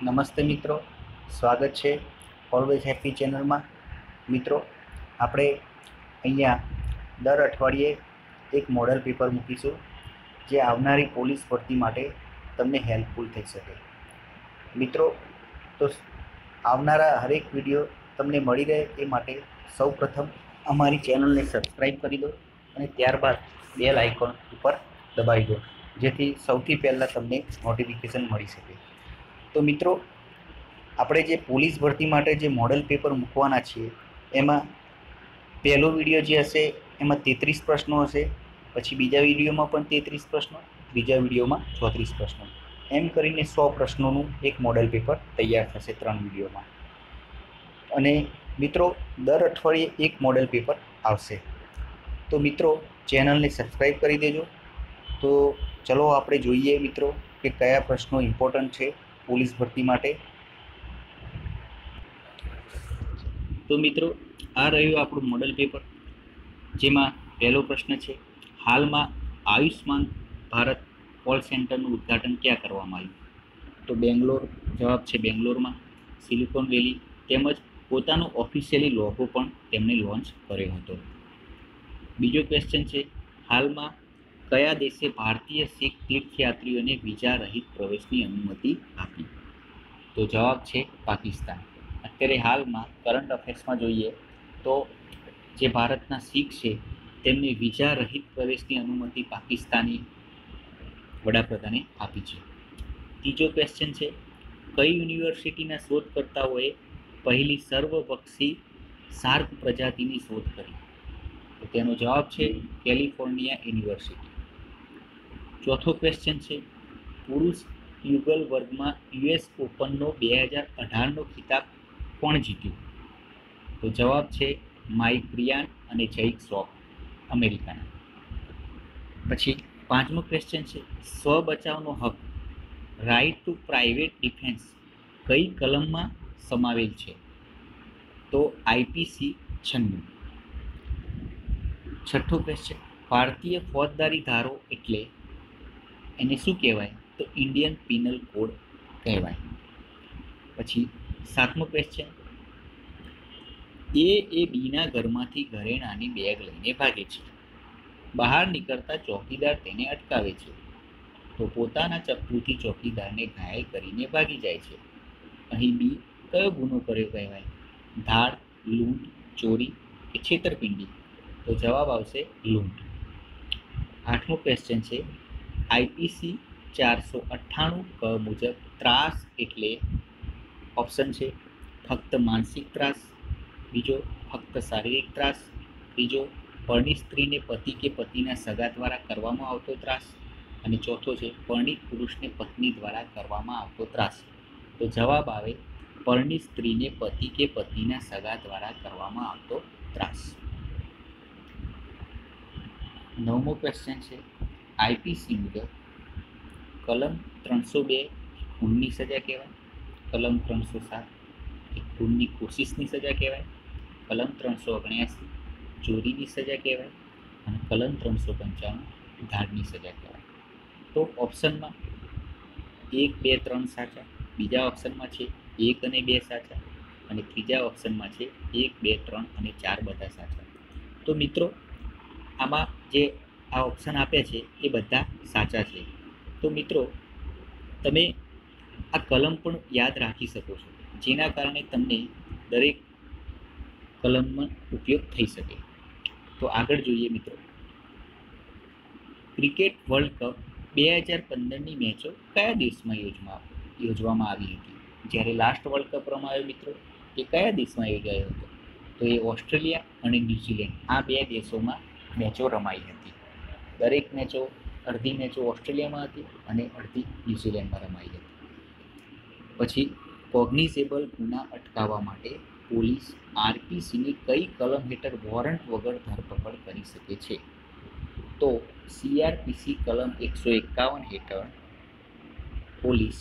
નમસ્તે મિત્રો, સ્વાગત છે ઓલવેઝ હેપી ચેનલમાં. મિત્રો, આપણે અહીંયા દર અઠવાડિયે એક મોડલ પેપર મૂકીશું જે આવનારી પોલીસ ભરતી માટે તમને હેલ્પફુલ થઈ શકે. મિત્રો, તો આવનારા હરેક વિડીયો તમને મળી રહે એ માટે સૌપ્રથમ અમારી ચેનલને સબસ્ક્રાઈબ કરી દો અને ત્યારબાદ બેલ આઇકોન ઉપર દબાવી દો, જેથી સૌથી પહેલાં તમને નોટિફિકેશન મળી શકે. તો મિત્રો, આપણે જે પોલીસ ભરતી માટે જે મોડલ પેપર મૂકવાના છીએ એમાં પહેલો વિડીયો જે હશે એમાં 33 પ્રશ્નો હશે, પછી બીજા વિડીયોમાં પણ 33 પ્રશ્નો, ત્રીજા વિડીયોમાં 34 પ્રશ્નો, એમ કરીને 100 પ્રશ્નોનું એક મોડલ પેપર તૈયાર થશે 3 વિડીયોમાં. અને મિત્રો, દર અઠવાડિયે એક મોડલ પેપર આવશે. તો મિત્રો, ચેનલને સબસ્ક્રાઈબ કરી દેજો. તો ચલો આપણે જોઈએ મિત્રો કે કયા પ્રશ્નો ઇમ્પોર્ટન્ટ છે પોલીસ ભરતી માટે. તો મિત્રો, આ રહ્યું આપણું મોડલ પેપર, જેમાં પહેલો પ્રશ્ન છે, હાલમાં આયુષ્માન ભારત કોલ સેન્ટરનું ઉદ્ઘાટન ક્યાં કરવામાં આવ્યું? તો બેંગ્લોર. જવાબ છે બેંગ્લોરમાં, સિલિકોન વેલી. તેમજ પોતાનો ઓફિશિયલી લોગો પણ તેમણે લોન્ચ કર્યો હતો. બીજો ક્વેશ્ચન છે, હાલમાં કયા દેશે ભારતીય શીખ તીર્થયાત્રીઓને વિઝા રહિત પ્રવેશની અનુમતિ આપી? તો જવાબ છે પાકિસ્તાન. અત્યારે હાલમાં કરંટ અફેર્સમાં જોઈએ તો જે ભારતના શીખ છે તેમને વિઝા રહિત પ્રવેશની અનુમતિ પાકિસ્તાની વડાપ્રધાને આપી છે. ત્રીજો ક્વેશ્ચન છે, કઈ યુનિવર્સિટીના શોધકર્તાઓએ પહેલી સર્વપક્ષી શાર્ક પ્રજાતિની શોધ કરી? તો તેનો જવાબ છે કેલિફોર્નિયા યુનિવર્સિટી. ચોથો ક્વેશ્ચન છે, પુરુષ યુગલ વર્ગમાં યુએસ ઓપનનો 2018નો ખિતાબ કોણ જીત્યું? તો જવાબ છે માઇક બ્રિયાન અને જૈક શ્રોફ, અમેરિકાના. પછી પાંચમો ક્વેશ્ચન છે, સ્વ બચાવનો હક, રાઇટ ટુ પ્રાઇવેટ ડિફેન્સ કઈ કલમમાં સમાવેલ છે? તો આઈપીસી 96. છઠ્ઠો ક્વેશ્ચન, ભારતીય ફોજદારી ધારો એટલે એને શું કહેવાય? તો ઇન્ડિયન પિનલ કોડ કહેવાય. પછી સાતમો ક્વેશ્ચન, એ બીના ઘરમાંથી ઘરેણાની બેગ લઈને ભાગે છે. બહાર નીકળતા ચોકીદાર તેને અટકાવે છે, તો પોતાના ચપ્પુથી ચોકીદારને ઘાયલ કરીને ભાગી જાય છે. અહીં બી કયો ગુનો કર્યો કહેવાય? ધાડ, લૂંટ, ચોરી કે છેતરપિંડી? તો જવાબ આવશે લૂંટ. આઠમો ક્વેશ્ચન છે, આઈપીસી 498 ક મુજબ ત્રાસ એટલે? ઓપ્શન છે ફક્ત માનસિક ત્રાસ, બીજો ફક્ત શારીરિક ત્રાસ, ત્રીજો પરણિત સ્ત્રીને પતિ કે પતિના સગા દ્વારા કરવામાં આવતો ત્રાસ, અને ચોથો છે પરણિત પુરુષને પત્ની દ્વારા કરવામાં આવતો ત્રાસ. તો જવાબ આવે પરણિત સ્ત્રીને પતિ કે પતિના સગા દ્વારા કરવામાં આવતો ત્રાસ. નવમો ક્વેશ્ચન છે, આઈપીસી મુજબ કલમ 302 ખૂનની સજા કહેવાય, કલમ 307 ખૂનની કોશિશની સજા કહેવાય, કલમ 379 ચોરીની સજા કહેવાય, અને કલમ 355 ધાડની સજા કહેવાય. તો ઓપ્શનમાં 1, 2, 3 સાચા, બીજા ઓપ્શનમાં છે 1 અને 2 સાચા, અને ત્રીજા ઓપ્શનમાં છે 1, 2, 3 અને 4 બધા સાચા. તો મિત્રો, આમાં જે આ ઓપ્શન આપ્યા છે એ બધા સાચા છે. તો મિત્રો, તમે આ કલમ પણ યાદ રાખી શકો છો, જેના કારણે તમને દરેક કલમનો ઉપયોગ થઈ શકે. તો આગળ જોઈએ મિત્રો, ક્રિકેટ વર્લ્ડ કપ 2015ની મેચો કયા દેશમાં યોજવામાં આવી હતી? જ્યારે લાસ્ટ વર્લ્ડ કપ રમાયો મિત્રો, એ કયા દેશમાં યોજાયો હતો? તો એ ઓસ્ટ્રેલિયા અને ન્યૂઝીલેન્ડ, આ બે દેશોમાં મેચો રમાઈ હતી. દરેક મેચો, અડધી મેચો ઓસ્ટ્રેલિયામાં હતી અને અડધી ન્યૂઝીલેન્ડમાં રમાઈ હતી. પછી કોગ્નિઝેબલ ગુના અટકાવવા માટે પોલીસ આરપીસીની કઈ કલમ હેઠળ વોરંટ વગર ધરપકડ કરી શકે છે? તો સીઆરપીસી કલમ 151 હેઠળ પોલીસ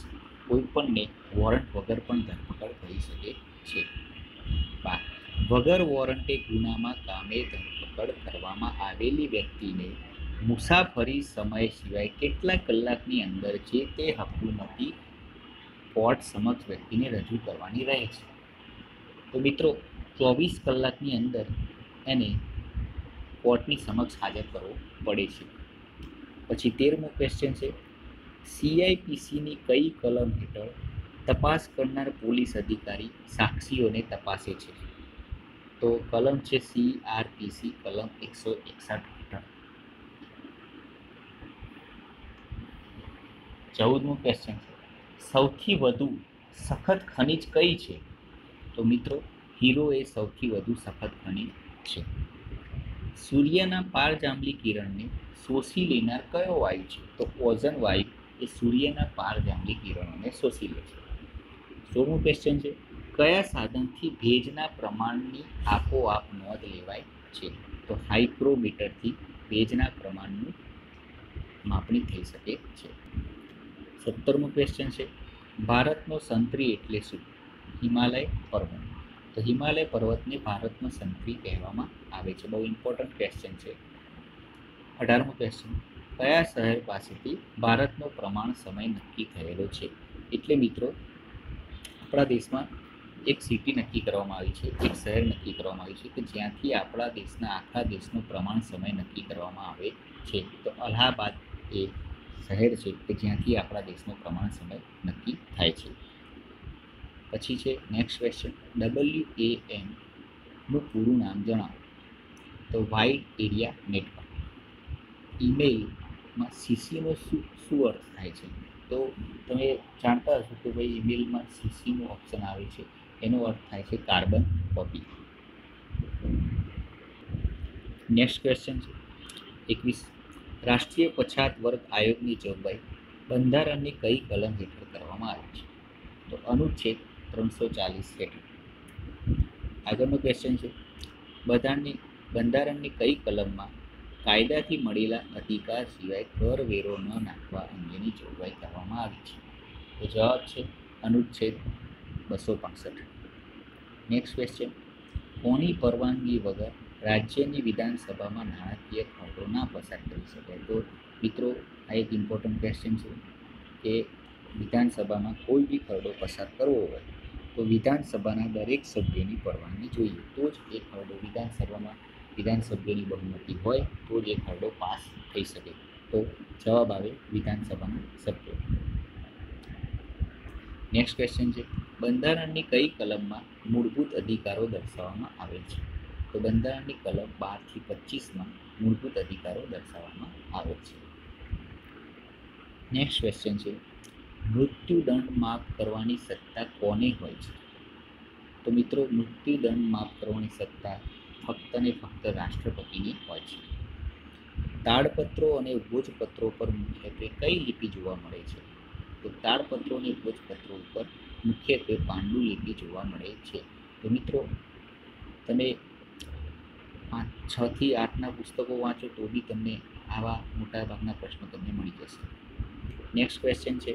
કોઈપણને વોરંટ વગર પણ ધરપકડ કરી શકે છે. વગર વોરંટે ગુનામાં કામે ધરપકડ કરવામાં આવેલી વ્યક્તિને મુસાફરી સમય સિવાય કેટલા કલાકની અંદર જે તે હકુમતી કોર્ટ સમક્ષ વ્યક્તિને રજૂ કરવાની રહે છે. તો મિત્રો 24 કલાકની અંદર એને કોર્ટની સમક્ષ હાજર કરવો પડે છે. પછી 13મો ક્વેશ્ચન છે, CIPCની કઈ કલમ હેઠળ તપાસ કરનાર પોલીસ અધિકારી સાક્ષીઓને તપાસે છે? તો કલમ છે CRPC કલમ 161 હેઠળ. 14મો ક્વેશ્ચન છે, સૌથી વધુ સખત ખનિજ કઈ છે? તો મિત્રો હીરો એ સૌથી વધુ સખત ખનિજ છે. સૂર્યના પારજાંબલી કિરણને શોષી લેનાર કયો વાયુ છે? તો ઓઝોન વાયુ એ સૂર્યના પારજાંબલી કિરણોને શોષી લે છે. 16મો ક્વેશ્ચન છે, કયા સાધનથી ભેજના પ્રમાણની આપોઆપ નોંધ લેવાય છે? તો હાઇગ્રોમીટરથી ભેજના પ્રમાણનું માપણી થઈ શકે છે. 17મો ક્વેશ્ચન છે, ભારતનો સંતરી એટલે શું? હિમાલય પર્વત. તો હિમાલય પર્વતને ભારતનો સંતરી કહેવામાં આવે છે. બહુ ઇમ્પોર્ટન્ટ ક્વેશ્ચન છે. 18મો ક્વેશ્ચન, કયા શહેર પાસેથી ભારતનો પ્રમાણ સમય નક્કી થયેલો છે? એટલે મિત્રો આપણા દેશમાં એક સિટી નક્કી કરવામાં આવી છે, એક શહેર નક્કી કરવામાં આવ્યું છે કે જ્યાંથી આપણા દેશના આખા દેશનું પ્રમાણ સમય નક્કી કરવામાં આવે છે. તો અલ્હાબાદ એ શહેર છે કે જ્યાંથી આપણા દેશનું પ્રમાણ સમય નક્કી થાય છે. પછી છે નેક્સ્ટ ક્વેશ્ચન, WANનું પૂરું નામ જણાવો. તો વાઇડ એરિયા નેટવર્ક. ઈમેલમાં CCનો શું અર્થ થાય છે? તો તમે જાણતા હશો કે ભાઈ ઈમેલમાં CCનો ઓપ્શન આવે છે, એનો અર્થ થાય છે કાર્બન કોપી. નેક્સ્ટ ક્વેશ્ચન છે 21, રાષ્ટ્રીય પછાત વર્ગ આયોગની જોગવાઈ બંધારણની કઈ કલમ હેઠળ કરવામાં આવી છે? તો અનુચ્છેદ 340 હેઠળ. આગળનો ક્વેશ્ચન છે, બંધારણની કઈ કલમમાં કાયદાથી મળેલા અધિકાર સિવાય કરવેરો ન નાખવા અંગેની જોગવાઈ કરવામાં આવી છે? તો જવાબ છે અનુચ્છેદ 265. નેક્સ્ટ ક્વેશ્ચન, કોની પરવાનગી વગર રાજ્યની વિધાનસભામાં નાણાકીય ખરડો ના પસાર કરી શકાય? તો મિત્રો આ એક ઇમ્પોર્ટન્ટ ક્વેશ્ચન છે કે વિધાનસભામાં કોઈ બી ખરડો પસાર કરવો હોય તો વિધાનસભાના દરેક સભ્યોની પરવાનગી જોઈએ, તો જ એ ખરડો વિધાનસભ્યોની બહુમતી હોય તો જ એ ખરડો પાસ થઈ શકે. તો જવાબ આવે વિધાનસભાના સભ્યો. નેક્સ્ટ ક્વેશ્ચન છે, બંધારણની કઈ કલમમાં મૂળભૂત અધિકારો દર્શાવવામાં આવેલ છે? તો બંધારણની કલમ 12 થી 25માં મૂળભૂત અધિકારો દર્શાવવામાં આવે છે. નેક્સ્ટ ક્વેશ્ચન છે, મૃત્યુદંડ માફ કરવાની સત્તા કોને હોય છે? તો મિત્રો મૃત્યુદંડ માફ કરવાની સત્તા ફક્ત ને ફક્ત રાષ્ટ્રપતિની હોય છે. તાડપત્રો અને ભોજપત્રો પર મુખ્યત્વે કઈ લિપિ જોવા મળે છે? તો તાડપત્રો અને ભોજપત્રો ઉપર મુખ્યત્વે પાંડુલિપિ જોવા મળે છે. તો મિત્રો તમે 6 થી 8ના પુસ્તકો વાંચો તો બી તમને આવા મોટાભાગના પ્રશ્નો તમને મળી જશે. નેક્સ્ટ ક્વેશ્ચન છે,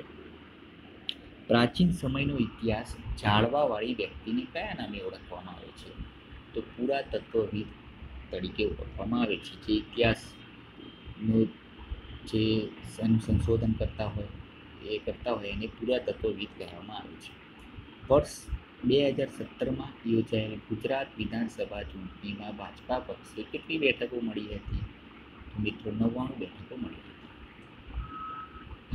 પ્રાચીન સમયનો ઇતિહાસ જાળવાવાળી વ્યક્તિને કયા નામે ઓળખવામાં આવે છે? તો પુરાતત્વવિદ તરીકે ઓળખવામાં આવે છે. જે ઇતિહાસનું જે સંશોધન કરતા હોય એને પુરાતત્વવિદ કહેવામાં આવે છે. વર્ષ 2017માં યોજાયેલ ગુજરાત વિધાનસભા ચૂંટણીમાં ભાજપા પક્ષે કેટલી બેઠકો મળી હતી? તો મિત્રો 99 બેઠકો મળી હતી.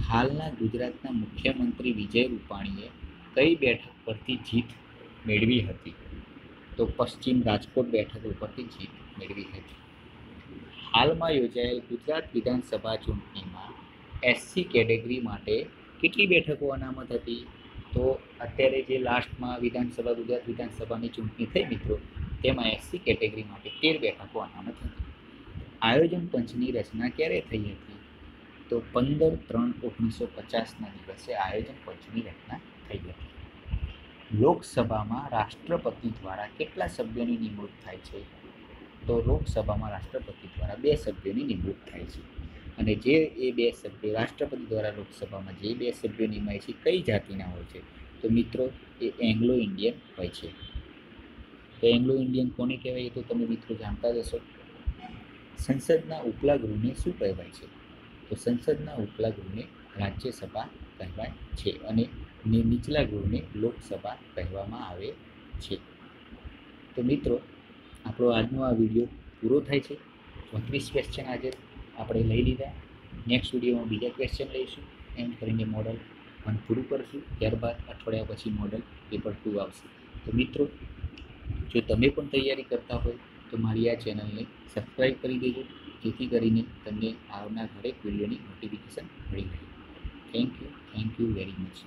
હાલના ગુજરાતના મુખ્યમંત્રી વિજય રૂપાણીએ કઈ બેઠક પરથી જીત મેળવી હતી? તો પશ્ચિમ રાજકોટ બેઠક ઉપરથી જીત મેળવી હતી. હાલમાં યોજાયેલ ગુજરાત વિધાનસભા ચૂંટણીમાં SC કેટેગરી માટે કેટલી બેઠકો અનામત હતી? તો અત્યારે જે લાસ્ટમાં ગુજરાત વિધાનસભાની ચૂંટણી થઈ મિત્રો, તેમાં SC કેટેગરી માટે 13 બેઠકો અનામત હતી. આયોજન પંચની રચના ક્યારે થઈ હતી? તો 15/3/1950ના દિવસે આયોજન પંચની રચના થઈ હતી. લોકસભામાં રાષ્ટ્રપતિ દ્વારા કેટલા સભ્યોની નિમણૂક થાય છે? તો લોકસભામાં રાષ્ટ્રપતિ દ્વારા 2 સભ્યોની નિમણૂક થાય છે. અને જે એ 2 સભ્યો રાષ્ટ્રપતિ દ્વારા લોકસભામાં જે 2 સભ્યો નિમાય છે કઈ જાતિના હોય છે? તો મિત્રો એ એંગ્લો ઇન્ડિયન હોય છે. તો એંગ્લો ઇન્ડિયન કોને કહેવાય તો તમે મિત્રો જાણતા જ હશો. સંસદના ઉપલા ગૃહને શું કહેવાય છે? તો સંસદના ઉપલા ગૃહને રાજ્યસભા કહેવાય છે. અને ને નીચલા ગૃહને લોકસભા કહેવામાં આવે છે. તો મિત્રો, આપણો આજનો આ વિડીયો પૂરો થાય છે. 34 ક્વેશ્ચન આજે આપણે લઈ લીધા. નેક્સ્ટ વિડીયોમાં બીજા ક્વેશ્ચન લઈશું. એમ કરીને મોડલ 1 પૂરું કરશું. ત્યારબાદ અઠવાડિયા પછી મોડલ પેપર 2 આવશે. તો મિત્રો, જો તમે પણ તૈયારી કરતા હોય તો મારી આ ચેનલને સબસ્ક્રાઈબ કરી દેજો, જેથી કરીને તમને આવનાર દરેક વિડીયોની નોટિફિકેશન મળી રહે. Thank you very much.